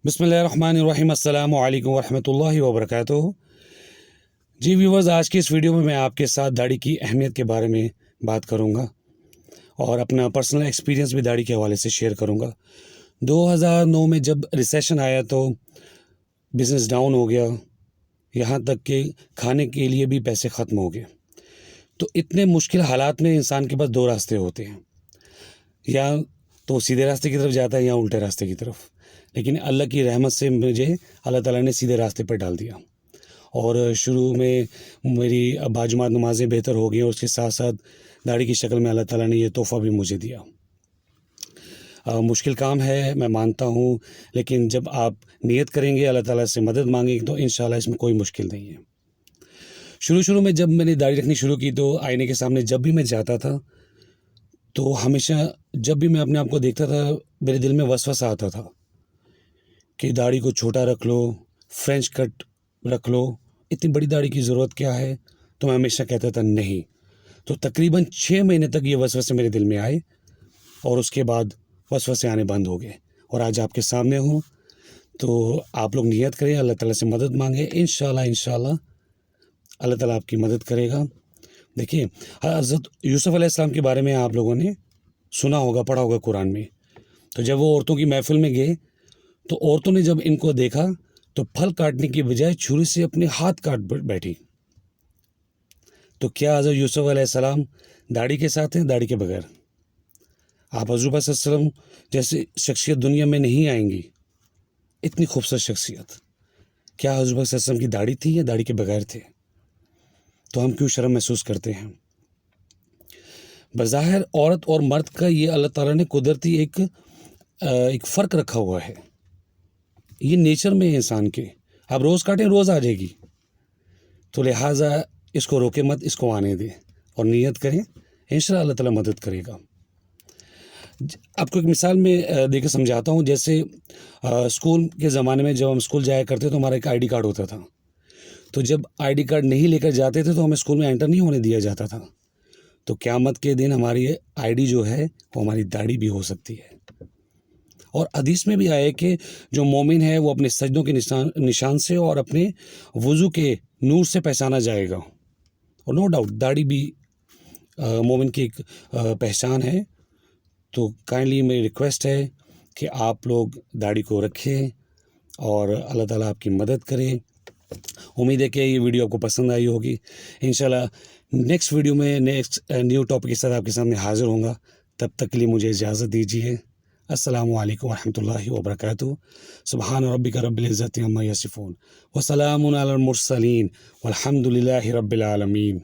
बिस्मिल्लाहिर्रहमानिर्रहीम, अस्सलामु अलैकुम वरहमतुल्लाहि वबरकातुहू। जी व्यूवर्स, आज की इस वीडियो में मैं आपके साथ दाढ़ी की अहमियत के बारे में बात करूंगा और अपना पर्सनल एक्सपीरियंस भी दाढ़ी के हवाले से शेयर करूंगा। 2009 में जब रिसेशन आया तो बिज़नेस डाउन हो गया, यहाँ तक कि खाने के लिए भी पैसे ख़त्म हो गए। तो इतने मुश्किल हालात में इंसान के पास दो रास्ते होते हैं, या तो सीधे रास्ते की तरफ जाता है या उल्टे रास्ते की तरफ। लेकिन अल्लाह की रहमत से मुझे अल्लाह ताला ने सीधे रास्ते पर डाल दिया और शुरू में मेरी बाजुमात नमाज़ें बेहतर हो गई और उसके साथ साथ दाढ़ी की शक्ल में अल्लाह ताला ने ये तोहफ़ा भी मुझे दिया। मुश्किल काम है, मैं मानता हूँ, लेकिन जब आप नियत करेंगे, अल्लाह ताला से मदद मांगेंगे, तो इंशाल्लाह इसमें कोई मुश्किल नहीं है। शुरू में जब मैंने दाढ़ी रखनी शुरू की तो आईने के सामने जब भी मैं जाता था तो हमेशा जब भी मैं अपने आप को देखता था मेरे दिल में वसवसा आता था कि दाढ़ी को छोटा रख लो, फ्रेंच कट रख लो, इतनी बड़ी दाढ़ी की ज़रूरत क्या है। तो मैं हमेशा कहता था नहीं। तो तकरीबन 6 महीने तक ये वसवसे मेरे दिल में आए और उसके बाद वसवसे आने बंद हो गए और आज आपके सामने हूँ। तो आप लोग नियत करें, अल्लाह ताला से मदद मांगे, इंशाल्लाह अल्लाह ताला आपकी मदद करेगा। देखिए, हज़रत यूसुफ़ अलैहिस्सलाम के बारे में आप लोगों ने सुना होगा, पढ़ा होगा कुरान में। तो जब वो औरतों की महफ़िल में गए तो औरतों ने जब इनको देखा तो फल काटने की बजाय छुरी से अपने हाथ काट बैठी। तो क्या हज़रत यूसुफ़ अलैहिस्सलाम दाढ़ी के साथ हैं, दाढ़ी के बगैर? आप हज़रत सल्लल्लाहु अलैहि वसल्लम जैसे शख्सियत दुनिया में नहीं आएंगी, इतनी खूबसूरत शख्सियत। क्या हज़रत सल्लल्लाहु अलैहि वसल्लम की दाढ़ी थी या दाढ़ी के बगैर थे? तो हम क्यों शर्म महसूस करते हैं? बज़ाहिर औरत और मर्द का ये अल्लाह ताला ने कुदरती एक फ़र्क रखा हुआ है, ये नेचर में है इंसान के। आप रोज़ काटें, रोज़ आ जाएगी। तो लिहाजा इसको रोके मत, इसको आने दें और नियत करें, इंशाअल्लाह अल्लाह ताला मदद करेगा। आपको एक मिसाल में देकर समझाता हूँ। जैसे स्कूल के ज़माने में जब हम स्कूल जाया करते तो हमारा एक आईडी कार्ड होता था। तो जब आईडी कार्ड नहीं लेकर जाते थे तो हमें स्कूल में एंटर नहीं होने दिया जाता था। तो क़यामत के दिन हमारी आईडी जो है वो हमारी दाढ़ी भी हो सकती है। और हदीस में भी आया कि जो मोमिन है वो अपने सजदों के निशान से और अपने वज़ू के नूर से पहचाना जाएगा। और नो डाउट दाढ़ी भी मोमिन की एक पहचान है। तो काइंडली मेरी रिक्वेस्ट है कि आप लोग दाढ़ी को रखें और अल्लाह ताला आपकी मदद करे। उम्मीद है कि ये वीडियो आपको पसंद आई होगी। इंशाल्लाह नेक्स्ट वीडियो में नेक्स्ट न्यू टॉपिक के साथ आपके सामने हाज़िर होऊंगा। तब तक के लिए मुझे इजाज़त दीजिए। अस्सलामु अलैकुम वरहमतुल्लाहि वबरकातुहू। सुब्हान रब्बिका रब्बिल इज़्ज़ति अम्मा यसिफ़ून व सलामुन अलल मुरसलीन वल्हम्दुलिल्लाहि रब्बिल आलमीन।